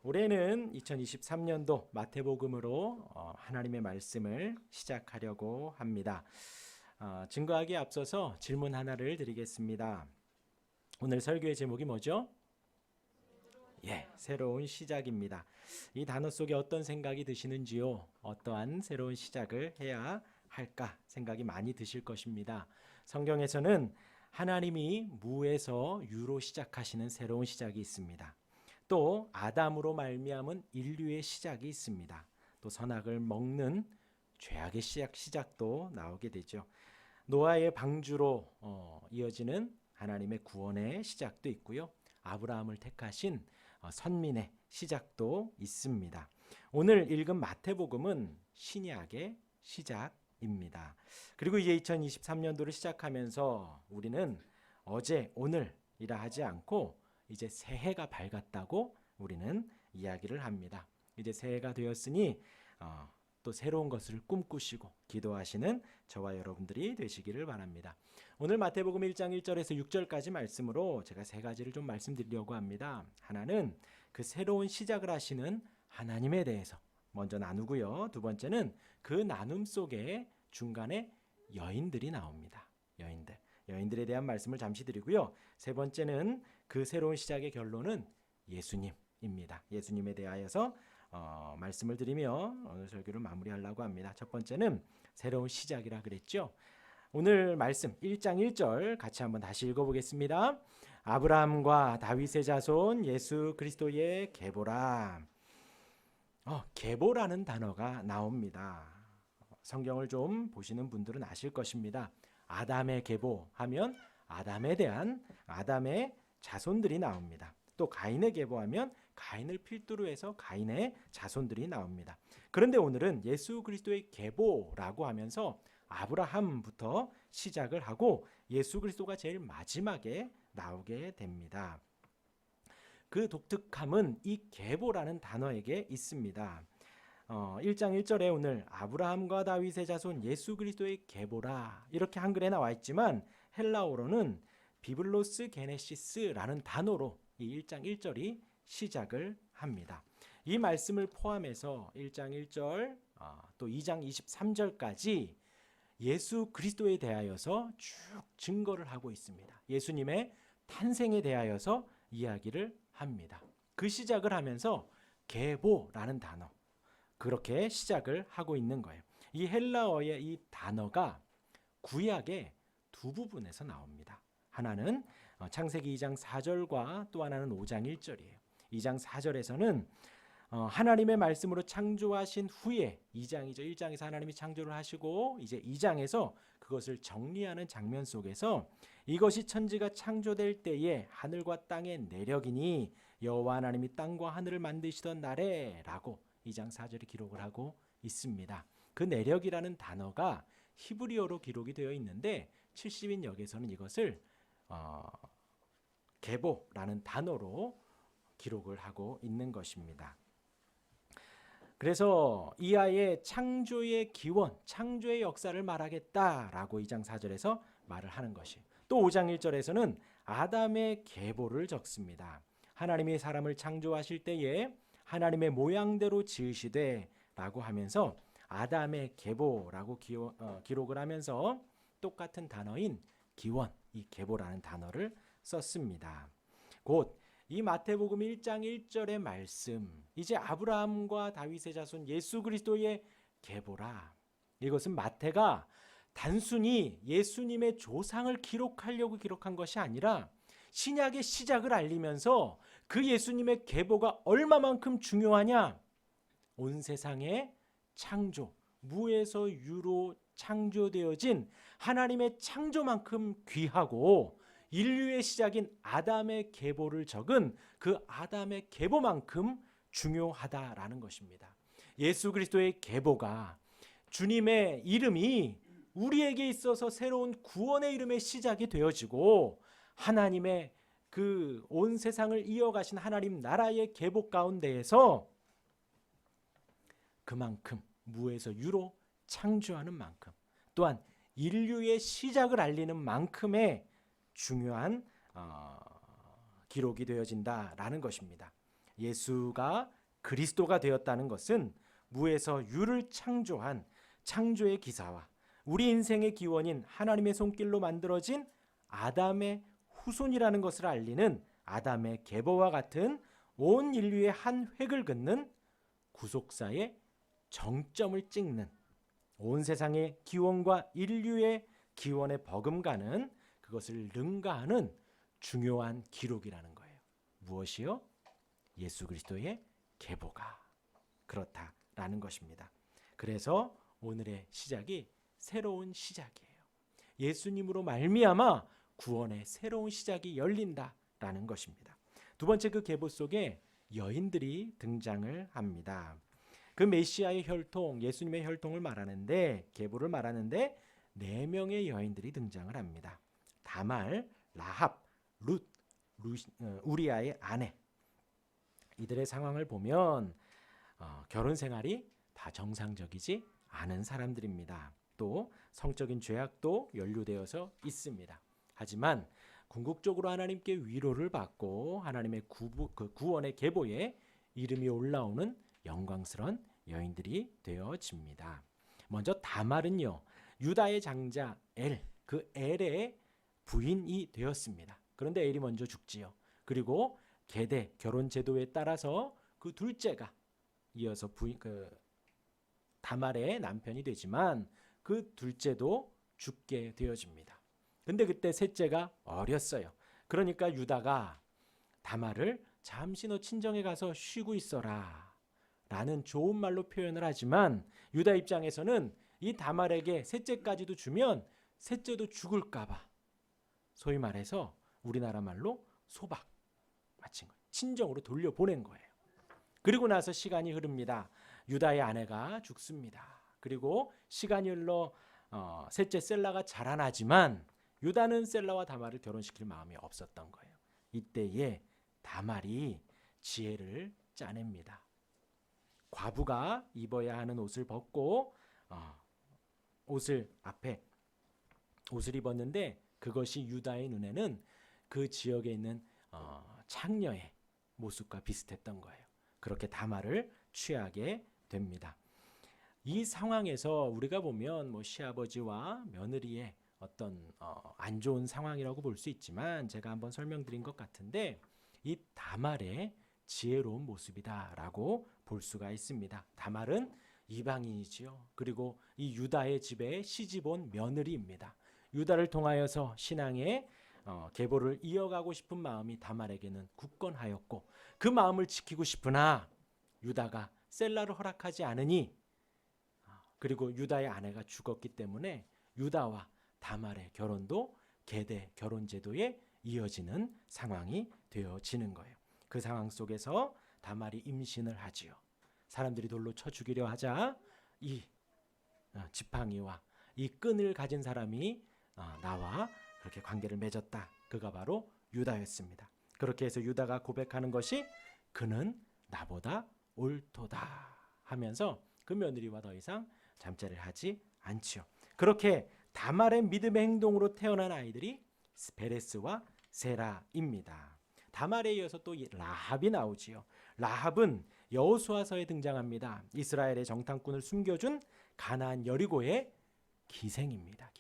올해는 2023년도 마태복음으로 하나님의 말씀을 시작하려고 합니다. 증거하기에 앞서서 질문 하나를 드리겠습니다. 오늘 설교의 제목이 뭐죠? 새로운 시작입니다. 이 단어 속에 어떤 생각이 드시는지요? 어떠한 새로운 시작을 해야 할까 생각이 많이 드실 것입니다. 성경에서는 하나님이 무에서 유로 시작하시는 새로운 시작이 있습니다. 또 아담으로 말미암은 인류의 시작이 있습니다. 또 선악을 먹는 죄악의 시작도 나오게 되죠. 노아의 방주로 이어지는 하나님의 구원의 시작도 있고요. 아브라함을 택하신 선민의 시작도 있습니다. 오늘 읽은 마태복음은 신약의 시작입니다. 그리고 이제 2023년도를 시작하면서 우리는 어제 오늘이라 하지 않고 이제 새해가 밝았다고 우리는 이야기를 합니다. 이제 새해가 되었으니 또 새로운 것을 꿈꾸시고 기도하시는 저와 여러분들이 되시기를 바랍니다. 오늘 마태복음 1장 1절에서 6절까지 말씀으로 제가 세 가지를 좀 말씀드리려고 합니다. 하나는 그 새로운 시작을 하시는 하나님에 대해서 먼저 나누고요. 두 번째는 그 나눔 속에 중간에 여인들이 나옵니다. 여인들에 대한 말씀을 잠시 드리고요. 세 번째는 그 새로운 시작의 결론은 예수님입니다. 예수님에 대하여서 말씀을 드리며 오늘 설교를 마무리하려고 합니다. 첫 번째는 새로운 시작이라 그랬죠. 오늘 말씀 1장 1절 같이 한번 다시 읽어보겠습니다. 아브라함과 다윗의 자손 예수 그리스도의 계보라. 계보라는 단어가 나옵니다. 성경을 좀 보시는 분들은 아실 것입니다. 아담의 계보 하면 아담에 대한 아담의 자손들이 나옵니다. 또 가인의 계보하면 가인을 필두로 해서 가인의 자손들이 나옵니다. 그런데 오늘은 예수 그리스도의 계보라고 하면서 아브라함부터 시작을 하고 예수 그리스도가 제일 마지막에 나오게 됩니다. 그 독특함은 이 계보라는 단어에게 있습니다. 1장 1절에 오늘 아브라함과 다윗의 자손 예수 그리스도의 계보라 이렇게 한글에 나와 있지만 헬라어로는 비블로스 게네시스라는 단어로 이 1장 1절이 시작을 합니다. 이 말씀을 포함해서 1장 1절 또 2장 23절까지 예수 그리스도에 대하여서 쭉 증거를 하고 있습니다. 예수님의 탄생에 대하여서 이야기를 합니다. 그 시작을 하면서 계보라는 단어 그렇게 시작을 하고 있는 거예요. 이 헬라어의 이 단어가 구약의 두 부분에서 나옵니다. 하나는 창세기 2장 4절과 또 하나는 5장 1절이에요. 2장 4절에서는 하나님의 말씀으로 창조하신 후에 2장이죠. 1장에서 하나님이 창조를 하시고 이제 2장에서 그것을 정리하는 장면 속에서 이것이 천지가 창조될 때에 하늘과 땅의 내력이니 여호와 하나님이 땅과 하늘을 만드시던 날에 라고 2장 4절에 기록을 하고 있습니다. 그 내력이라는 단어가 히브리어로 기록이 되어 있는데 70인역에서는 이것을 계보라는 단어로 기록을 하고 있는 것입니다. 그래서 이 아이의 창조의 기원, 창조의 역사를 말하겠다라고 2장 4절에서 말을 하는 것이. 또 5장 1절에서는 아담의 계보를 적습니다. 하나님이 사람을 창조하실 때에 하나님의 모양대로 지으시되 라고 하면서 아담의 계보라고 기록을 하면서 똑같은 단어인 기원, 이 계보라는 단어를 썼습니다. 곧 이 마태복음 1장 1절의 말씀, 이제 아브라함과 다윗의 자손 예수 그리스도의 계보라. 이것은 마태가 단순히 예수님의 조상을 기록하려고 기록한 것이 아니라 신약의 시작을 알리면서 그 예수님의 계보가 얼마만큼 중요하냐? 온 세상의 창조, 무에서 유로 창조되어진 하나님의 창조만큼 귀하고 인류의 시작인 아담의 계보를 적은 그 아담의 계보만큼 중요하다라는 것입니다. 예수 그리스도의 계보가 주님의 이름이 우리에게 있어서 새로운 구원의 이름의 시작이 되어지고 하나님의 그 온 세상을 이어가신 하나님 나라의 계보 가운데에서 그만큼 무에서 유로 창조하는 만큼 또한 인류의 시작을 알리는 만큼의 중요한 기록이 되어진다라는 것입니다. 예수가 그리스도가 되었다는 것은 무에서 유를 창조한 창조의 기사와 우리 인생의 기원인 하나님의 손길로 만들어진 아담의 후손이라는 것을 알리는 아담의 계보와 같은 온 인류의 한 획을 긋는 구속사의 정점을 찍는 온 세상의 기원과 인류의 기원에 버금가는 그것을 능가하는 중요한 기록이라는 거예요. 무엇이요? 예수 그리스도의 계보가 그렇다라는 것입니다. 그래서 오늘의 시작이 새로운 시작이에요. 예수님으로 말미암아 구원의 새로운 시작이 열린다라는 것입니다. 두 번째, 그 계보 속에 여인들이 등장을 합니다. 그 메시아의 혈통, 예수님의 혈통을 말하는데, 계보를 말하는데 4명의 여인들이 등장을 합니다. 다말, 라합, 룻, 우리아의 아내. 이들의 상황을 보면 결혼 생활이 다 정상적이지 않은 사람들입니다. 또 성적인 죄악도 연루되어서 있습니다. 하지만 궁극적으로 하나님께 위로를 받고 하나님의 구원의 계보에 이름이 올라오는 영광스러운 여인들이 되어집니다. 먼저 다말은요, 유다의 장자 엘, 그 엘의 부인이 되었습니다. 그런데 엘이 먼저 죽지요. 그리고 계대 결혼 제도에 따라서 그 둘째가 이어서 다말의 남편이 되지만 그 둘째도 죽게 되어집니다. 근데 그때 셋째가 어렸어요. 그러니까 유다가 다말을 잠시 너 친정에 가서 쉬고 있어라 라는 좋은 말로 표현을 하지만 유다 입장에서는 이 다말에게 셋째까지도 주면 셋째도 죽을까 봐, 소위 말해서 우리나라 말로 소박 마친 거예요. 친정으로 돌려보낸 거예요. 그리고 나서 시간이 흐릅니다. 유다의 아내가 죽습니다. 그리고 시간이 흘러 셋째 셀라가 자라나지만 유다는 셀라와 다말을 결혼시킬 마음이 없었던 거예요. 이때에 다말이 지혜를 짜냅니다. 과부가 입어야 하는 옷을 벗고 옷을 입었는데 그것이 유다의 눈에는 그 지역에 있는 창녀의 모습과 비슷했던 거예요. 그렇게 다말을 취하게 됩니다. 이 상황에서 우리가 보면 시아버지와 며느리의 어떤 안 좋은 상황이라고 볼 수 있지만 제가 한번 설명드린 것 같은데 이 다말의 지혜로운 모습이다라고 볼 수가 있습니다. 다말은 이방인이지요. 그리고 이 유다의 집에 시집온 며느리입니다. 유다를 통하여서 신앙의 계보를 이어가고 싶은 마음이 다말에게는 굳건하였고 그 마음을 지키고 싶으나 유다가 셀라를 허락하지 않으니, 그리고 유다의 아내가 죽었기 때문에 유다와 다말의 결혼도 계대 결혼 제도에 이어지는 상황이 되어지는 거예요. 그 상황 속에서 다말이 임신을 하지요. 사람들이 돌로 쳐 죽이려 하자 이 지팡이와 이 끈을 가진 사람이 나와 그렇게 관계를 맺었다. 그가 바로 유다였습니다. 그렇게 해서 유다가 고백하는 것이 그는 나보다 옳도다 하면서 그 며느리와 더 이상 잠자리를 하지 않지요. 그렇게 다말의 믿음의 행동으로 태어난 아이들이 베레스와 세라입니다. 다말에 이어서 또 라합이 나오지요. 라합은 여호수아서에 등장합니다. 이스라엘의 정탐꾼을 숨겨준 가나안 여리고의 기생입니다.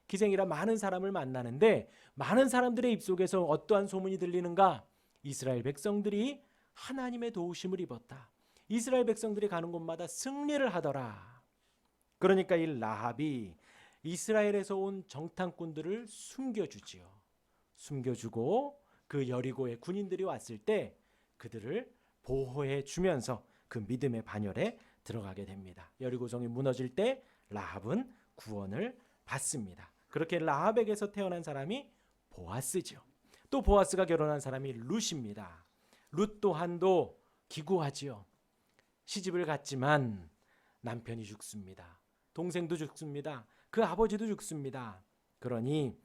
기생이라 많은 사람을 만나는데 많은 사람들의 입속에서 어떠한 소문이 들리는가? 이스라엘 백성들이 하나님의 도우심을 입었다. 이스라엘 백성들이 가는 곳마다 승리를 하더라. 그러니까 이 라합이 이스라엘에서 온 정탐꾼들을 숨겨주지요. 숨겨주고 그 여리고의 군인들이 왔을 때 그들을 보호해 주면서 그 믿음의 반열에 들어가게 됩니다. 여리고성이 무너질 때 라합은 구원을 받습니다. 그렇게 라합에게서 태어난 사람이 보아스죠. 또 보아스가 결혼한 사람이 룻입니다. 룻 또한도 기구하지요. 시집을 갔지만 남편이 죽습니다. 동생도 죽습니다. 그 아버지도 죽습니다. 그러니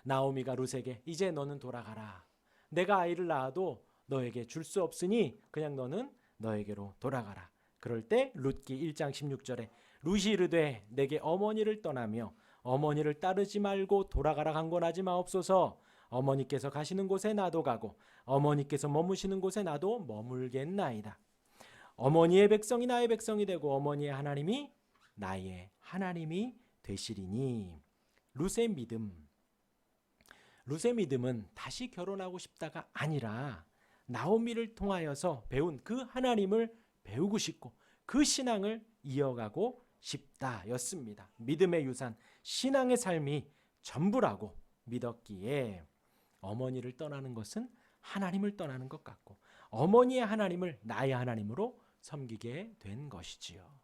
나오미가 룻에게 이제 너는 돌아가라. 내가 아이를 낳아도 너에게 줄 수 없으니 그냥 너는 너에게로 돌아가라. 그럴 때 룻기 1장 16절에 룻이 이르되 내게 어머니를 떠나며 어머니를 따르지 말고 돌아가라 강권하지 마옵소서. 어머니께서 가시는 곳에 나도 가고 어머니께서 머무시는 곳에 나도 머물겠나이다. 어머니의 백성이 나의 백성이 되고 어머니의 하나님이 나의 하나님이 되시리니. 룻의 믿음은 다시 결혼하고 싶다가 아니라 나오미를 통하여서 배운 그 하나님을 배우고 싶고 그 신앙을 이어가고 싶다였습니다. 믿음의 유산, 신앙의 삶이 전부라고 믿었기에 어머니를 떠나는 것은 하나님을 떠나는 것 같고 어머니의 하나님을 나의 하나님으로 섬기게 된 것이지요.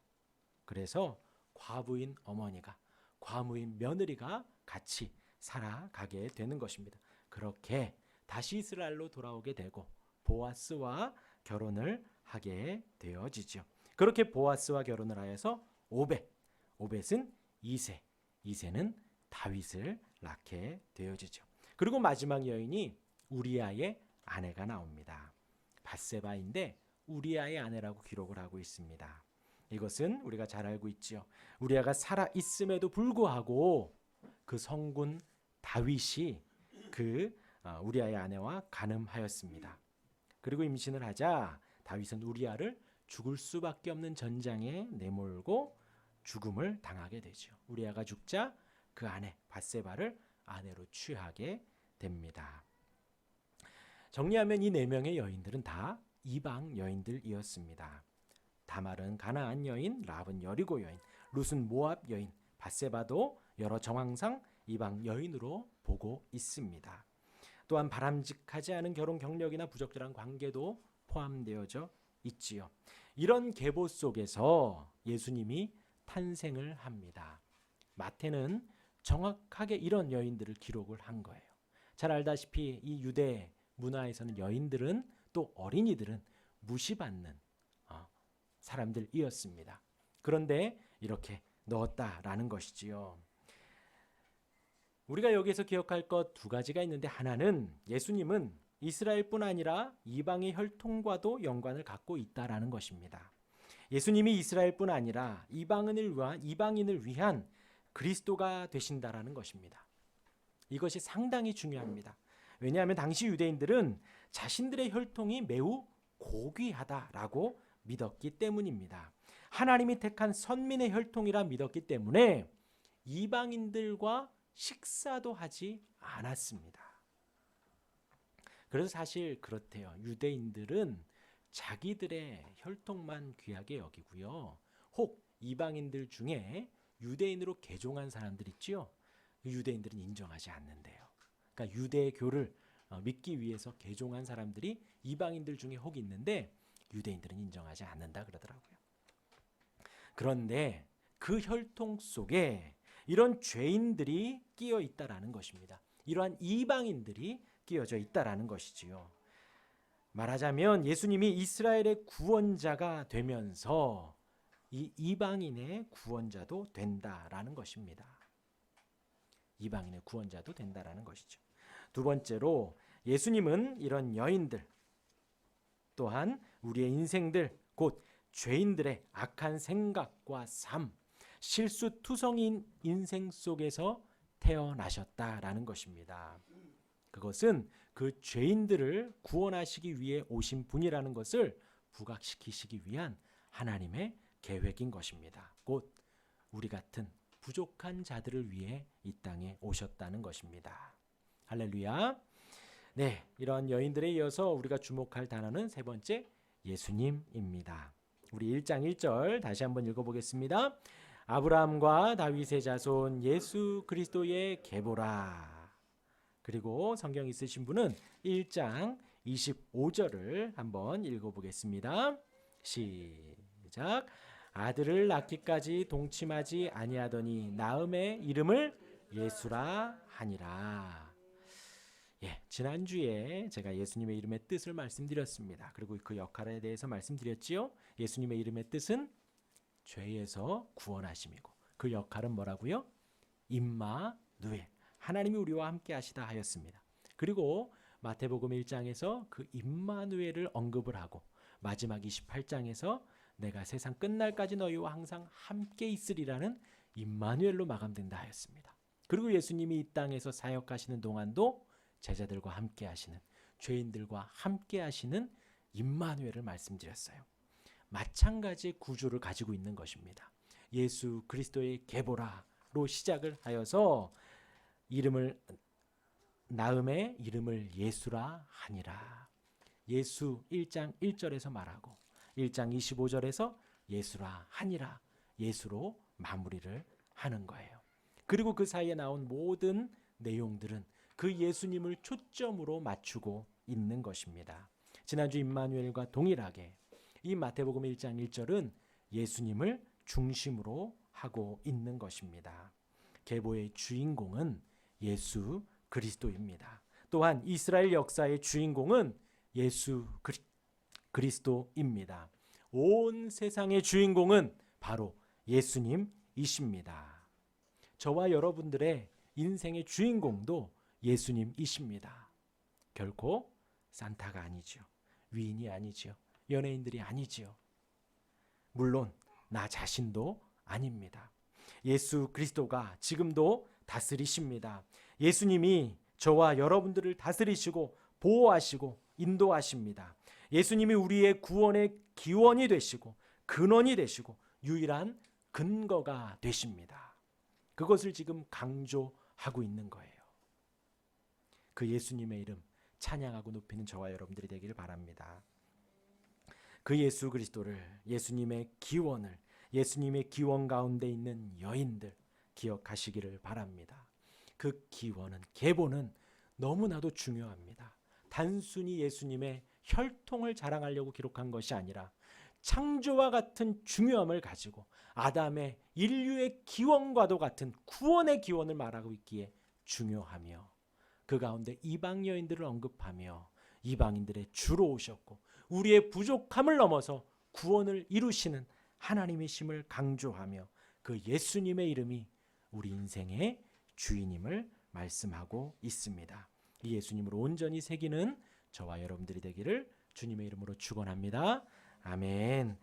그래서 과부인 어머니가 과부인 며느리가 같이 살아가게 되는 것입니다. 그렇게 다시 이스라엘로 돌아오게 되고 보아스와 결혼을 하게 되어지죠. 그렇게 보아스와 결혼을 하여서 오벳은 이새는 다윗을 낳게 되어지죠. 그리고 마지막 여인이 우리아의 아내가 나옵니다. 밧세바인데 우리아의 아내라고 기록을 하고 있습니다. 이것은 우리가 잘 알고 있죠. 우리아가 살아 있음에도 불구하고 그 성군 다윗이 우리아의 아내와 간음하였습니다. 그리고 임신을 하자 다윗은 우리아를 죽을 수밖에 없는 전장에 내몰고 죽음을 당하게 되죠. 우리아가 죽자 그 아내 밧세바를 아내로 취하게 됩니다. 정리하면 이 4명의 여인들은 다 이방 여인들이었습니다. 다말은 가나안 여인, 라합은 여리고 여인, 룻은 모압 여인, 밧세바도 여러 정황상 이방 여인으로 보고 있습니다. 또한 바람직하지 않은 결혼 경력이나 부적절한 관계도 포함되어져 있지요. 이런 계보 속에서 예수님이 탄생을 합니다. 마태는 정확하게 이런 여인들을 기록을 한 거예요. 잘 알다시피 이 유대 문화에서는 여인들은 또 어린이들은 무시받는 사람들이었습니다. 그런데 이렇게 넣었다라는 것이지요. 우리가 여기에서 기억할 것 2가지가 있는데 하나는 예수님은 이스라엘뿐 아니라 이방의 혈통과도 연관을 갖고 있다라는 것입니다. 예수님이 이스라엘뿐 아니라 이방인을 위한 그리스도가 되신다라는 것입니다. 이것이 상당히 중요합니다. 왜냐하면 당시 유대인들은 자신들의 혈통이 매우 고귀하다라고 믿었기 때문입니다. 하나님이 택한 선민의 혈통이라 믿었기 때문에 이방인들과 식사도 하지 않았습니다. 그래서 사실 그렇대요. 유대인들은 자기들의 혈통만 귀하게 여기고요. 혹 이방인들 중에 유대인으로 개종한 사람들 있지요. 유대인들은 인정하지 않는데요. 그러니까 유대교를 믿기 위해서 개종한 사람들이 이방인들 중에 혹 있는데 유대인들은 인정하지 않는다 그러더라고요. 그런데 그 혈통 속에 이런 죄인들이 끼어 있다라는 것입니다. 이러한 이방인들이 끼어져 있다라는 것이지요. 말하자면 예수님이 이스라엘의 구원자가 되면서 이 이방인의 구원자도 된다라는 것입니다. 이방인의 구원자도 된다라는 것이죠. 2번째로 예수님은 이런 여인들 또한 우리의 인생들 곧 죄인들의 악한 생각과 삶, 실수투성인 인생 속에서 태어나셨다라는 것입니다. 그것은 그 죄인들을 구원하시기 위해 오신 분이라는 것을 부각시키시기 위한 하나님의 계획인 것입니다. 곧 우리 같은 부족한 자들을 위해 이 땅에 오셨다는 것입니다. 할렐루야. 네, 이런 여인들에 이어서 우리가 주목할 단어는 3번째 예수님입니다. 우리 1장 1절 다시 한번 읽어보겠습니다. 아브라함과 다윗의 자손 예수 그리스도의 계보라. 그리고 성경 있으신 분은 1장 25절을 한번 읽어보겠습니다. 시작. 아들을 낳기까지 동침하지 아니하더니 나음의 이름을 예수라 하니라. 지난주에 제가 예수님의 이름의 뜻을 말씀드렸습니다. 그리고 그 역할에 대해서 말씀드렸지요. 예수님의 이름의 뜻은 죄에서 구원하심이고 그 역할은 뭐라고요? 임마누엘, 하나님이 우리와 함께 하시다 하였습니다. 그리고 마태복음 1장에서 그 임마누엘을 언급을 하고 마지막 28장에서 내가 세상 끝날까지 너희와 항상 함께 있으리라는 임마누엘로 마감된다 하였습니다. 그리고 예수님이 이 땅에서 사역하시는 동안도 제자들과 함께 하시는, 죄인들과 함께 하시는 임마누엘을 말씀드렸어요. 마찬가지의 구조를 가지고 있는 것입니다. 예수 그리스도의 계보라로 시작을 하여서 나음의 이름을 예수라 하니라. 예수 1장 1절에서 말하고 1장 25절에서 예수라 하니라. 예수로 마무리를 하는 거예요. 그리고 그 사이에 나온 모든 내용들은 그 예수님을 초점으로 맞추고 있는 것입니다. 지난주 임마누엘과 동일하게 이 마태복음 1장 1절은 예수님을 중심으로 하고 있는 것입니다. 계보의 주인공은 예수 그리스도입니다. 또한 이스라엘 역사의 주인공은 예수 그리스도입니다. 온 세상의 주인공은 바로 예수님이십니다. 저와 여러분들의 인생의 주인공도 예수님이십니다. 결코 산타가 아니죠. 위인이 아니죠. 연예인들이 아니지요. 물론 나 자신도 아닙니다. 예수 그리스도가 지금도 다스리십니다. 예수님이 저와 여러분들을 다스리시고 보호하시고 인도하십니다. 예수님이 우리의 구원의 기원이 되시고 근원이 되시고 유일한 근거가 되십니다. 그것을 지금 강조하고 있는 거예요. 그 예수님의 이름 찬양하고 높이는 저와 여러분들이 되기를 바랍니다. 그 예수 그리스도를, 예수님의 기원을, 예수님의 기원 가운데 있는 여인들 기억하시기를 바랍니다. 그 기원은, 계보는 너무나도 중요합니다. 단순히 예수님의 혈통을 자랑하려고 기록한 것이 아니라 창조와 같은 중요함을 가지고 아담의 인류의 기원과도 같은 구원의 기원을 말하고 있기에 중요하며, 그 가운데 이방 여인들을 언급하며 이방인들의 주로 오셨고 우리의 부족함을 넘어서 구원을 이루시는 하나님이심을 강조하며 그 예수님의 이름이 우리 인생의 주인임을 말씀하고 있습니다. 이 예수님을 온전히 새기는 저와 여러분들이 되기를 주님의 이름으로 축원합니다. 아멘.